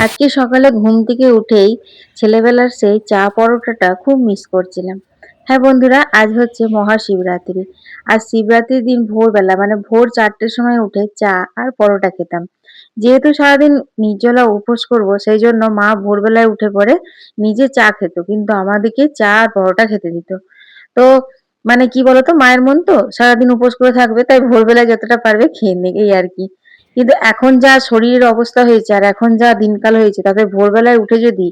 আজকে সকালে ঘুম থেকে উঠেই ছেলেবেলার সেই চা পরোটাটা খুব মিস করছিলাম। হ্যাঁ বন্ধুরা, আজ হচ্ছে মহাশিবরাত্রি। আর শিবরাত্রির দিন ভোরবেলা মানে ভোর 4টের সময় উঠে চা আর পরোটা খেতাম। যেহেতু সারাদিন নির্জলা উপোস করব, সেই জন্য মা ভোরবেলায় উঠে পড়ে নিজে চা খেত, কিন্তু আমাদেরকে চা আর পরোটা খেতে দিত। তো মানে কি বলতো, মায়ের মন তো সারাদিন উপোস করে থাকবে, তাই ভোরবেলায় যতটা পারবে খেয়ে নেই, এই আর কি। কিন্তু এখন যা শরীরের অবস্থা হয়েছে আর এখন যা দিনকাল হয়েছে, তাতে ভোরবেলায় উঠে যদি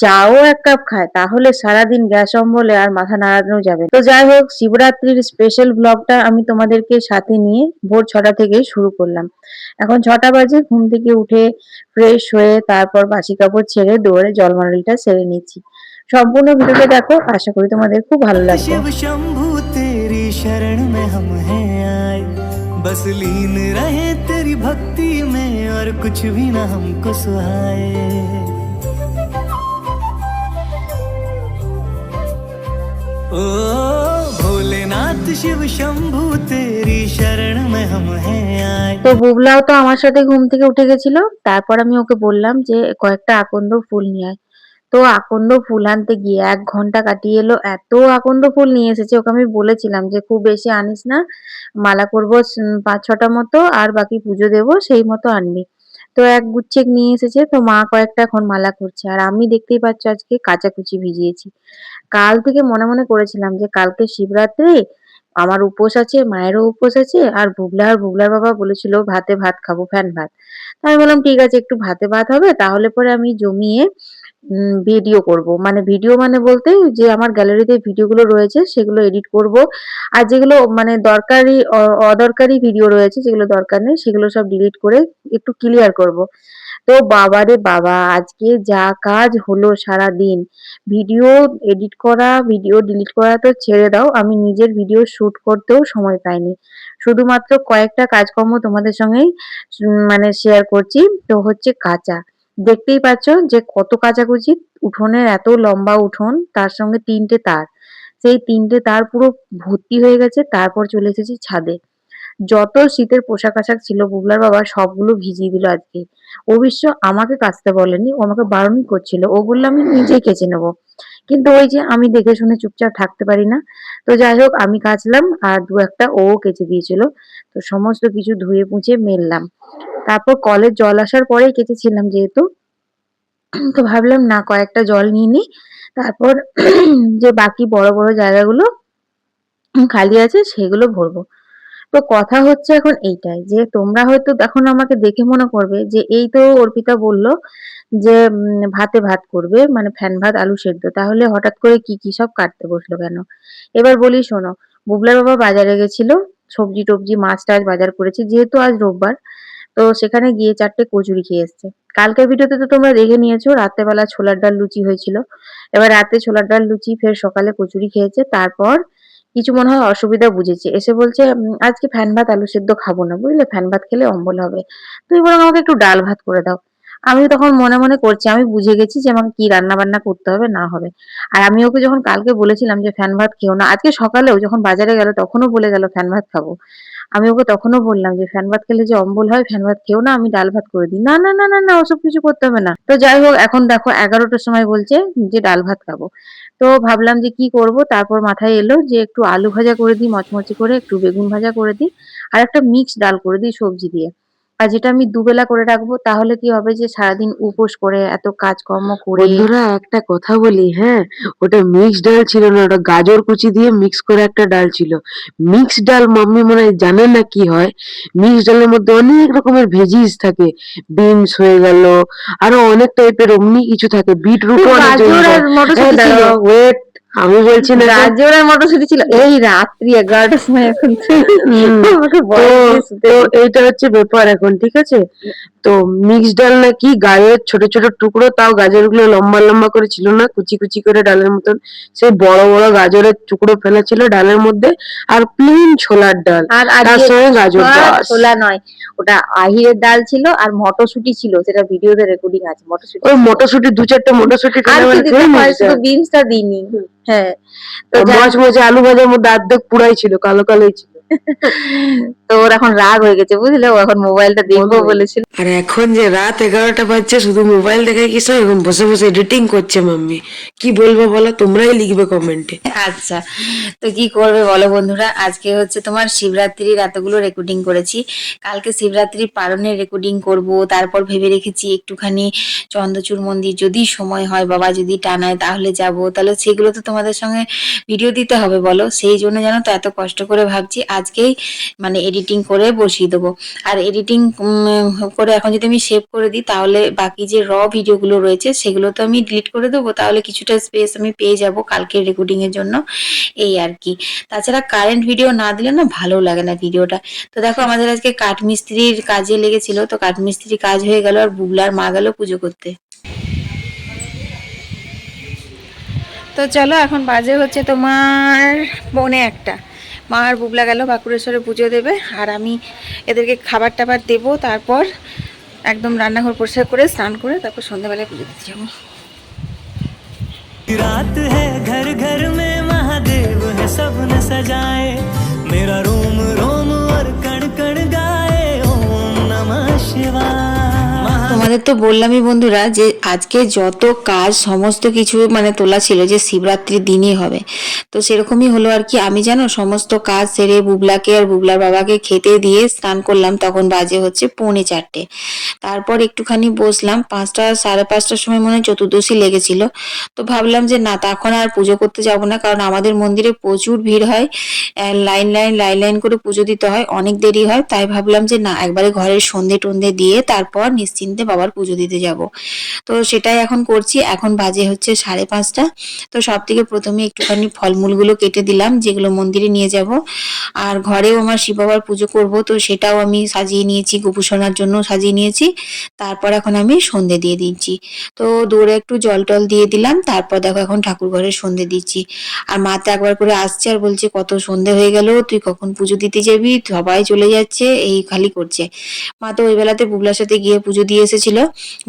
চাও 1 কাপ খায়, তাহলে সারাদিন গ্যাস অম্বলে আর মাথা নাড়ানো যাবে না। তো যাই হোক, শিবরাত্রির স্পেশাল ব্লগটা আমি তোমাদেরকে সাথে নিয়ে ভোর 6টা থেকে শুরু করলাম। এখন 6টা বাজে, ঘুম থেকে উঠে ফ্রেশ হয়ে তারপর বাসি কাপড় ছেড়ে দৌড়ে জলমালিটা সেরে নিচ্ছি। সম্পূর্ণ ভিডিওটা দেখো, আশা করি তোমাদের খুব ভালো লাগবে। शिव शंभू तेरी शरण में हम हैं आए, बस लीन रहे तेरी भक्ति में और कुछ भी ना हमको सुहाए। ओ भोलेनाथ शिव शंभू तेरी शरण में हम हैं आए। তো বুবলাও তো আমার সাথে ঘুম থেকে উঠে গেছিল। তারপর আমি ওকে বললাম যে কয়েকটা আকন্দ ফুল নিয়ে আয়। তো আকন্দ ফুল আনতে গিয়ে 1 ঘন্টা কাটিয়ে এলো। এত আকন্দ ফুল নিয়ে এসেছে, ওকে আমি বলেছিলাম যে খুব বেশি আনিস না, মালা করবো 5-6টা মতো, আর বাকি পুজো দেবো সেই মতো আনবি। তো এক গুচ্ছেক নিয়ে এসেছে, তো মা কয়েকটা এখন মালা করছে, আর আমি দেখতেই পাচ্ছ আজকে কাচাকুচি ভিজিয়েছি। কাল থেকে মনে মনে করেছিলাম যে কালকে শিবরাত্রি, আমার উপোস আছে, মায়েরও উপোস আছে, আর বুবলার বাবা বলেছিল ভাতে ভাত খাবো, ফ্যান ভাত। তো আমি বললাম ঠিক আছে, একটু ভাতে ভাত হবে, তাহলে পরে আমি জমিয়ে ভিডিও করব। মানে ভিডিও মানে বলতে, যে আমার গ্যালারিতে ভিডিওগুলো রয়েছে সেগুলো এডিট করব। আর যেগুলো মানে দরকারি অদরকারি ভিডিও রয়েছে, যেগুলো দরকার নেই, সেগুলো সব ডিলিট করে একটু ক্লিয়ার করব। তো বাবারে বাবা, আজকে যা কাজ হলো সারাদিন! ভিডিও এডিট করা, ভিডিও ডিলিট করা তো ছেড়ে দাও, আমি নিজের ভিডিও শুট করতেও সময় পাইনি। শুধুমাত্র কয়েকটা কাজকর্ম তোমাদের সঙ্গেই মানে শেয়ার করছি। তো হচ্ছে কাঁচা, দেখতেই পাচ্ছ যে কত কাচাকুচি। উঠোনের এত লম্বা উঠোন, তার সঙ্গে 3টে তার, সেই 3টে তার পুরো ভর্তি হয়ে গেছে। তারপর চলে এসেছি ছাদে। যত শীতের পোশাক আশাক ছিল বুবলার বাবা সবগুলো ভিজিয়ে দিল আজকে। অবশ্য আমাকে কাচতে বলেনি, ও আমাকে বারণই করছিল, ও বললো আমি নিজেই কেচে নেবো। কিন্তু ওই যে আমি দেখে শুনে চুপচাপ থাকতে পারি না। তো যাই হোক, আমি কাচলাম আর দু একটা ও কেচে দিয়েছিল। তো সমস্ত কিছু ধুয়ে মুছে মেললাম। তারপর কলের জল আসার পরেই কেচেছিলাম যেহেতু, তো ভাবলাম না কয়েকটা জল নিয়ে নিই। তারপর যে বাকি বড় বড় জায়গাগুলো খালি আছে সেগুলো ভরবো। তো কথা হচ্ছে এখন এইটাই, যে তোমরা হয়তো এখন আমাকে দেখে মনে করবে যে এই তো অর্পিতা বলল যে ভাতে ভাত করবে, মানে ফ্যান ভাত আলু সেদ্ধ, তাহলে হঠাৎ করে কি কি সব কাটতে বসলো কেন? এবার বলি শোনো, বুবলার বাবা বাজারে গেছিল, সবজি টবজি মাছ টাছ বাজার করেছে, যেহেতু আজ রোববার। তো সেখানে গিয়ে 4টে কচুরি খেয়ে এসছে। কালকের ভিডিওতে তো তোমরা দেখে নিয়েছো, রাত্রেবেলা ছোলার ডাল লুচি হয়েছিল। এবার রাতে ছোলার ডাল লুচি, ফের সকালে কচুরি খেয়েছে। তারপর কিছু মনে হয় অসুবিধা বুঝেছে, এসে বলছে আজকে ফ্যান ভাত আলু সেদ্ধ খাবো না, বুঝলে, ফ্যান ভাত খেলে অম্বল হবে, তুমি বরং আমাকে একটু ডাল ভাত করে দাও। আমি তখন মনে মনে করছি, আমি বুঝে গেছি যে আমাকে কি রান্না বান্না করতে হবে না হবে। আর আমি ওকে যখন কালকে বলেছিলাম যে ফ্যান ভাত খেও না, আজকে সকালেও যখন বাজারে গেল তখনও বলে গেল ফ্যান ভাত খাবো। আমি ওকে তখনও বললাম যে ফ্যান ভাত খেলে যে অম্বল হয়, ফ্যান ভাত খেও না, আমি ডাল ভাত করে দিই। না না না না না, ওসব কিছু করতে হবে না। তো যাই হোক, এখন দেখো 11টার সময় বলছে যে ডাল ভাত খাবো। তো ভাবলাম যে কি করব, তারপর মাথায় এলো যে একটু আলু ভাজা করে দিই মচমচে করে, একটু বেগুন ভাজা করে দিই, আর একটা মিক্স ডাল করে দিই সবজি দিয়ে। আর যেটা আমি দুবেলা করে রাখবো, তাহলে কি হবে যে সারাদিন উপোস করে এত কাজকর্ম করে। বন্ধুরা একটা কথা বলি, হ্যাঁ, ওটা মিক্স ডাল ছিল না, ওটা গাজর কুচি দিয়ে মিক্স করে একটা ডাল ছিল। মিক্স ডাল মাম্মি মনে হয় জানে না কি হয়। মিক্স ডালের মধ্যে অনেক রকমের ভেজিস থাকে, বিনস হয়ে গেল, আরো অনেক টাইপের অমনি কিছু থাকে, বিটরুট অনেক গাজর আর মটরশুঁটি ছিল। ওয়েট, আমি বলছি না যে গাজর আর মটরশুঁটি ছিল এই রাত্রি 11টার সময়, এখন তুই হুম, আমাকে তো বয়স দিয়ে শুতে তো দিস। এইটা হচ্ছে ব্যাপার এখন, ঠিক আছে। তো মিক্স ডাল নাকি গাজরের ছোট ছোট টুকরো, তাও গাজরগুলো লম্বা লম্বা করে ছিল না, কুচি কুচি করে ডালের মতন, সেই বড় বড় গাজরের টুকরো ফেলা ছিল ডালের মধ্যে, আর প্লেন ছোলার ডাল, আর তার আজকে সঙ্গে গাজর, বাস। ছোলা নয়, ওটা আহিরের ডাল ছিল আর মটরশুঁটি ছিল, সেটা ভিডিওতে রেকর্ডিং আছে, মটরশুঁটি ওই ছিল। মটরশুঁটি 2-4টে মটরশুঁটি আর ফেলে কি মানে দিতে সেই হয়, মিক্স শুধু ডাল। বিনসটা দিইনি। হ্যাঁ। তো যাই মচমচে আলু ভাজার মধ্যে অর্ধেক পুরাই ছিল, কালো কালোই ছিল। তো ওর এখন রাগ হয়ে গেছে, বুঝলে, ও এখন মোবাইলটা দেখবো বলেছিল। আর এখন যে রাত 11টা বাজছে, শুধু মোবাইল দেখায় কি সব, এখন বসে বসে এডিটিং করছে মাম্মি। কি বলবো বলো, তোমরাই লিখবে কমেন্টে। আচ্ছা, তো কি করবে বলো বন্ধুরা, আজকে হচ্ছে তোমার শিবরাত্রির এতগুলো রেকর্ডিং করেছি, কালকে শিবরাত্রি পালনের রেকর্ডিং করব, তারপর ভেবে রেখেছি একটুখানি চন্দ্রচূড় মন্দির যদি সময় হয়, বাবা যদি টানায় তাহলে যাব, তাহলে সেগুলো তো তোমাদের সঙ্গে ভিডিও দিতে হবে বলো, সেই জন্য জানো তো এত কষ্ট করে ভাবছি আজকেই মানে এডিটিং করে বসিয়ে দেবো। আর এডিটিং করে এখন যদি আমি সেভ করে দিই তাহলে বাকি যে ভিডিওগুলো রয়েছে সেগুলো তো আমি ডিলিট করে দেবো, তাহলে কিছুটা স্পেস আমি পেয়ে যাব কালকের রেকর্ডিং এর জন্য, এই আর কি। তাছাড়া কারেন্ট ভিডিও না দিলে না ভালো লাগে না ভিডিওটা। তো দেখো আমাদের আজকে কাঠমিস্ত্রির কাজে লেগেছিল, তো কাঠমিস্ত্রি কাজ হয়ে গেল আর বুবলার মা গেল পুজো করতে। তো চলো এখন বাজে হচ্ছে তোমার 1:45, মা আর বুবলা গেল বাঁকুড়েশ্বরে পুজো দেবে, আর আমি এদেরকে খাবার টাবার দেবো, তারপর একদম রান্নাঘর পরিষ্কার করে স্নান করে তারপর সন্ধ্যাবেলায় পুজো দিতে যাবো। रात है घर घर में महादेव है सबने सजाए, मेरा रोम रोम और कण कण गाए ओम नमः शिवाय। তোমাদের তো বললামই বন্ধুরা যে আজকে যত কাজ সমস্ত কিছু মানে তোলা ছিল যে শিবরাত্রির দিনই হবে, তো সেরকমই হলো আর কি। আমি জানো সমস্ত কাজ সেরে বুবলাকে আর বুবলার বাবাকে খেতে দিয়ে স্নান করলাম, তখন বাজে হচ্ছে 3:45। তারপর একটুখানি বসলাম, 5টা 5:30টার সময় মনে হয় চতুর্দশী লেগেছিল, তো ভাবলাম যে না তখন আর পুজো করতে যাব না, কারণ আমাদের মন্দিরে প্রচুর ভিড় হয়, লাইন লাইন লাইন লাইন করে পুজো দিতে হয়, অনেক দেরি হয়, তাই ভাবলাম যে না একবারে ঘরের সন্ধে টন্ধে দিয়ে তারপর নিশ্চিন্তে বাবার পুজো দিতে যাব। তো সেটাই এখন করছি, এখন বাজে হচ্ছে 5:30। তো সব থেকে প্রথমে একটুখানি ফলমূলগুলো কেটে দিলাম যেগুলো মন্দিরে নিয়ে যাব, আর ঘরেও আমার শিব বাবার পুজো করব, তো সেটাও আমি সাজিয়ে নিয়েছি, গোপুসোনার জন্য সাজিয়ে নিয়েছি। তারপর এখন আমি সন্ধে দিয়ে দিচ্ছি, তো দৌড়ে একটু জল টল দিয়ে দিলাম, তারপর দেখো এখন ঠাকুর ঘরে সন্ধে দিচ্ছি। আর মা তো একবার করে আসছে আর বলছে কত সন্ধে হয়ে গেল, তুই কখন পুজো দিতে যাবি, সবাই চলে যাচ্ছে, এই খালি করছে। মা তো ওই বেলাতে বুবলার সাথে গিয়ে পুজো দিয়ে এসেছিল,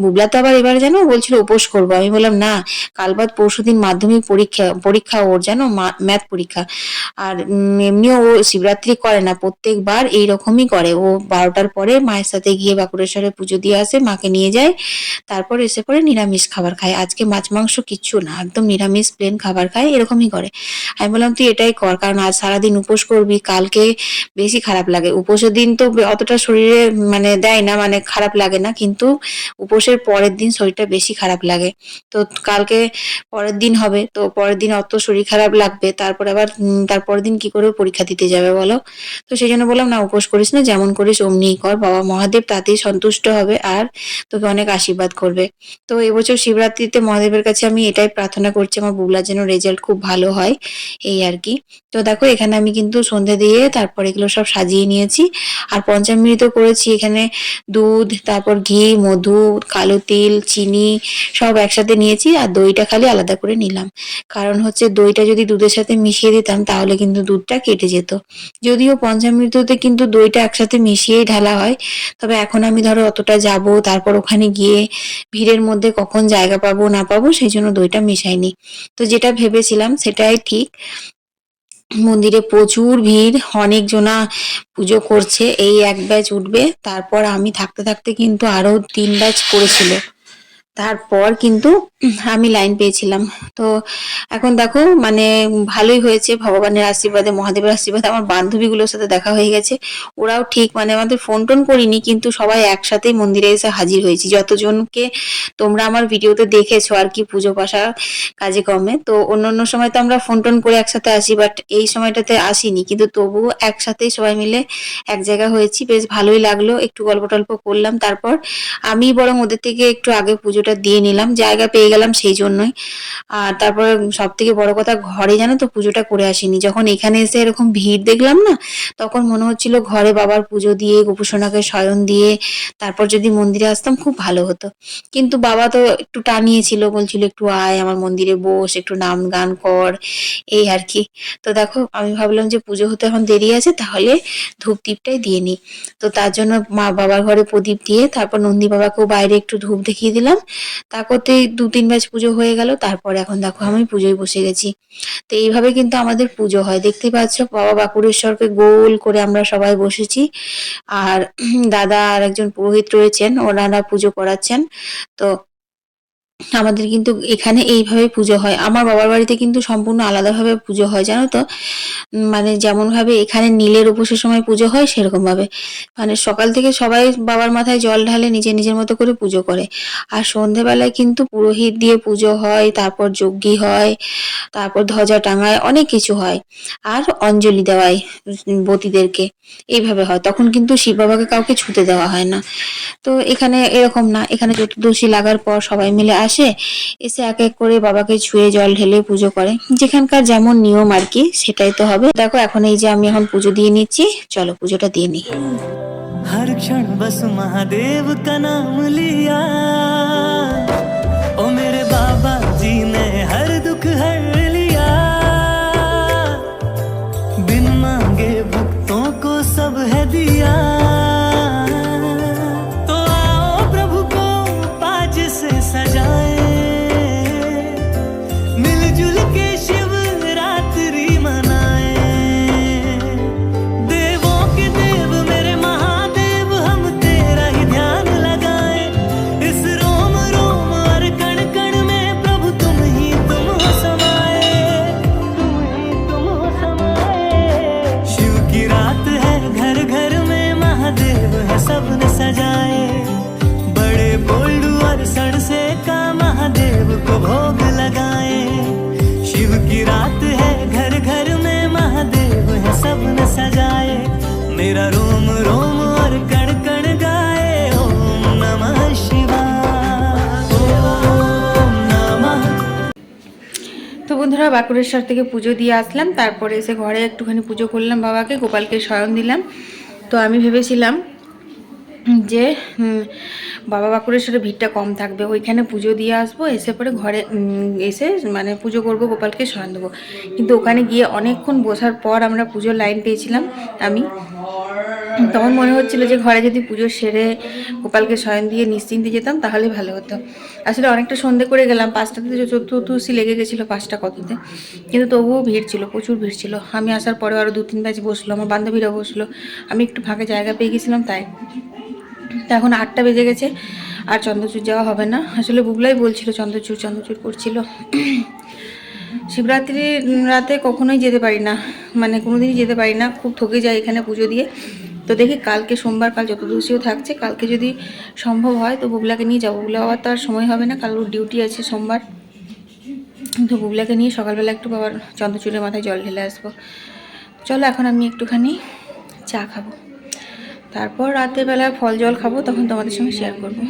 বুবলা তো আবার এবার জানো বলছিল উপোস করবো, আমি বললাম না, কাল বাদ পরশুদিন মাধ্যমিক পরীক্ষা পরীক্ষা ওর জানো ম্যাথ পরীক্ষা। আর এমনিও ও শিবরাত্রি করে না, প্রত্যেকবার এইরকমই করে, ও 12টার পরে মায়ের সাথে গিয়ে বাঁকুড়েশ্বরে পুজো দিয়ে আসে, মাকে নিয়ে যায়, তারপর এসে পরে নিরামিষ খাবার খায়, আজকে মাছ মাংস কিচ্ছু না, একদম নিরামিষ প্লেন খাবার খায়, এরকমই করে। আমি বললাম তুই এটাই কর, কারণ আজ সারাদিন উপোস করবি, কালকে বেশি খারাপ লাগে, উপোসের দিন তো অতটা শরীরে মানে দেয় না, মানে খারাপ লাগে না, কিন্তু উপোসের পরের দিন শরীরটা বেশি খারাপ লাগে। তো কালকে পরের দিন হবে, তো পরের দিন অত শরীর খারাপ লাগবে, তারপর আবার তারপরের দিন কি করে পরীক্ষা দিতে যাবে বলো। তো সেই জন্য বললাম না উপোস করিস না, যেমন করিস অমনিই কর, বাবা মহাদেব তাতেই সন্তুষ্ট হবে আর তোকে অনেক আশীর্বাদ করবে। তো এবছর শিবরাত্রিতে মহাদেবের কাছে আমি এটাই প্রার্থনা করছি, আমার বুবলার যেন রেজাল্ট খুব ভালো হয়, এই আর কি। তো দেখো এখানে আমি কিন্তু সন্ধে দিয়ে তারপর এগুলো সব সাজিয়ে নিয়েছি, আর পঞ্চামৃত করেছি এখানে, দুধ, তারপর ঘি, মধু, কালো তিল, চিনি সব একসাথে নিয়েছি, আর দইটা খালি আলাদা করে নিলাম, কারণ হচ্ছে দইটা যদি দুধের সাথে মিশিয়ে দিতাম তাহলে কিন্তু দুধটা কেটে যেত। যদিও পঞ্চামৃততে কিন্তু দইটা একসাথে মিশিয়েই ঢালা হয়, তবে এখন আমি ধরো অতটা যাব, তারপর ওখানে গিয়ে ভিড়ের মধ্যে কখন জায়গা পাবো না পাবো, সেই জন্য দইটা মেশাইনি। তো যেটা ভেবেছিলাম সেটাই ঠিক, মন্দিরে প্রচুর ভিড়, অনেক জনা পুজো করছে, এই এক ব্যাচ উঠবে, তারপর আমি থাকতে থাকতে কিন্তু আরো 3 ব্যাচ করেছিল, তারপর কিন্তু আমি লাইন পেয়েছিলাম। তো এখন দেখো মানে ভালোই হয়েছে, ভগবানের আশীর্বাদে মহাদেবের আশীর্বাদে আমার বান্ধবীগুলোর সাথে দেখা হয়ে গেছে, ওরাও ঠিক মানে আমাদের ফোন টোন করিনি, কিন্তু সবাই একসাথেই মন্দিরে এসে হাজির হয়েছি, যতজনকে তোমরা আমার ভিডিওতে দেখেছো আর কি পুজো পাশা কাজে কমে। তো অন্য সময় তো আমরা ফোন টোন করে একসাথে আসি, বাট এই সময়টাতে আসিনি, কিন্তু তবুও একসাথেই সবাই মিলে এক জায়গা হয়েছি, বেশ ভালোই লাগলো, একটু গল্প টল্প করলাম, তারপর আমি বরং ওদের থেকে একটু আগে পুজোটা দিয়ে নিলাম, জায়গা পেয়ে গেলাম সেই জন্যই। আর তারপরে সব থেকে বড় কথা, ঘরে জানো তো পুজোটা করে আসিনি, যখন এখানে এসে এরকম ভিড় দেখলাম না, তখন মনে হচ্ছিল ঘরে বাবার পুজো দিয়ে গোপুসোনাকে শয়ন দিয়ে তারপর যদি মন্দিরে আসতাম খুব ভালো হতো, কিন্তু বাবা তো একটু টানিয়েছিল, বলছিল একটু আয় আমার মন্দিরে বস, একটু নাম গান কর, এই আর কি। তো দেখো আমি ভাবলাম যে পুজো হতে এখন দেরি আছে, তাহলে ধূপ দীপটাই দিয়ে নি। তো তার জন্য মা বাবার ঘরে প্রদীপ দিয়ে তারপর নন্দী বাবাকেও বাইরে একটু ধূপ দেখিয়ে দিলাম, তা করতেই 2-3 ব্যাচ পুজো হয়ে গেল। তারপরে এখন দেখো আমি পুজোয় বসে গেছি। তো এইভাবে কিন্তু আমাদের পুজো হয়, দেখতেই পাচ্ছ বাবা বাঁকুড়েশ্বরকে গোল করে আমরা সবাই বসেছি। আর দাদা আর একজন পুরোহিত রয়েছেন, ওনারা পুজো করাচ্ছেন। তো আমাদের কিন্তু এখানে এইভাবে পুজো হয়। আমার বাবার বাড়িতে কিন্তু সম্পূর্ণ আলাদাভাবে পুজো হয়, জানো তো। মানে যেমন ভাবে এখানে নীলের উপোসের সময় পুজো হয় সেরকম ভাবে, মানে সকাল থেকে সবাই বাবার মাথায় জল ঢালে, নিজের নিজের মতো করে পুজো করে। আর সন্ধেবেলায় কিন্তু পুরোহিত দিয়ে পুজো হয়, তারপর যজ্ঞি হয়, তারপর ধ্বজা টাঙায়, অনেক কিছু হয়। আর অঞ্জলি দেওয়ায় বতীদেরকে, এইভাবে হয়। তখন কিন্তু শিব বাবাকে কাউকে ছুতে দেওয়া হয় না। তো এখানে এরকম না, এখানে চতুর্দশী লাগার পর সবাই মিলে আসে, এসে এক এক করে বাবাকে ছুঁয়ে জল ঢেলে পুজো করে। যেখানকার যেমন নিয়ম আর কি, সেটাই তো হবে। দেখো এখন এই যে আমি এখন পুজো দিয়ে নিচ্ছি, চলো পুজোটা দিয়ে নিই। हर क्षण बस महादेव का नाम लिया, ओ मेरे बाबा जी ने हर दुख हर लिया, बिन मांगे भक्तों को सब है दिया। तो आओ प्रभु को पाज से सजाए, मिलजुल के शिव रात्रि मनाए। देवों के देव मेरे महादेव, हम तेरा ही ध्यान लगाए। इस रोम रोम और कण कण में प्रभु तुम हो समाए, तुम हो समाए। शिव की रात है, घर घर में महादेव है सबने सजाए। बड़े बोल्डू और सड़से का महादेव को भोग लगाए। शिव की रात है, घर घर में महादेव है सबने सजाए। मेरा रोम रोम और कण कण गाए, ओम नमः शिवाय, ओम नमः। তো বন্ধুরা, বাঁকুড়েশ্বর থেকে পুজো দিয়ে আসলাম, তারপরে এসে ঘরে একটুখানি পুজো করলাম, বাবাকে গোপালকে শয়ন দিলাম। তো আমি ভেবেছিলাম যে বাবা বাঁকুড়েশ্বরে ভিড়টা কম থাকবে, ওইখানে পুজো দিয়ে আসবো, এসে পরে ঘরে এসে মানে পুজো করব, গোপালকে শয়ন দেবো। কিন্তু ওখানে গিয়ে অনেকক্ষণ বসার পর আমরা পুজোর লাইন পেয়েছিলাম। আমি তখন মনে হচ্ছিল যে ঘরে যদি পুজো সেরে গোপালকে শয়ন দিয়ে নিশ্চিন্তে যেতাম তাহলে ভালো হতো। আসলে অনেকটা সন্ধে করে গেলাম, 5টাতে চতুর্দশী লেগে গেছিলো, 5টা কততে, কিন্তু তবুও ভিড় ছিল, প্রচুর ভিড় ছিল। আমি আসার পরে আরও 2-3 ব্যাচ বসলো, আমার বান্ধবীরাও বসলো, আমি একটু ফাঁকা জায়গা পেয়ে গেছিলাম তাই। তো এখন 8টা বেজে গেছে, আর চন্দ্রচূড় যাওয়া হবে না। আসলে বুবলাই বলছিল চন্দ্রচূড় করছিল। শিবরাত্রির রাতে কখনোই যেতে পারি না, মানে কোনোদিনই যেতে পারি না, খুব ঠকে যাই এখানে পুজো দিয়ে। তো দেখি কালকে সোমবার, কাল চতুর্দশীও থাকছে, কালকে যদি সম্ভব হয় তো বুবলাকে নিয়ে যাবো। বুবলা বাবার তো আর সময় হবে না, কাল ওর ডিউটি আছে সোমবার। তো বুবলাকে নিয়ে সকালবেলা একটু বাবার চন্দ্রচূড়ের মাথায় জল ঢেলে আসবো। চলো এখন আমি একটুখানি চা খাবো, তারপর রাতের বেলা ফল জল খাবো, তখন তোমাদের সঙ্গে শেয়ার করবো।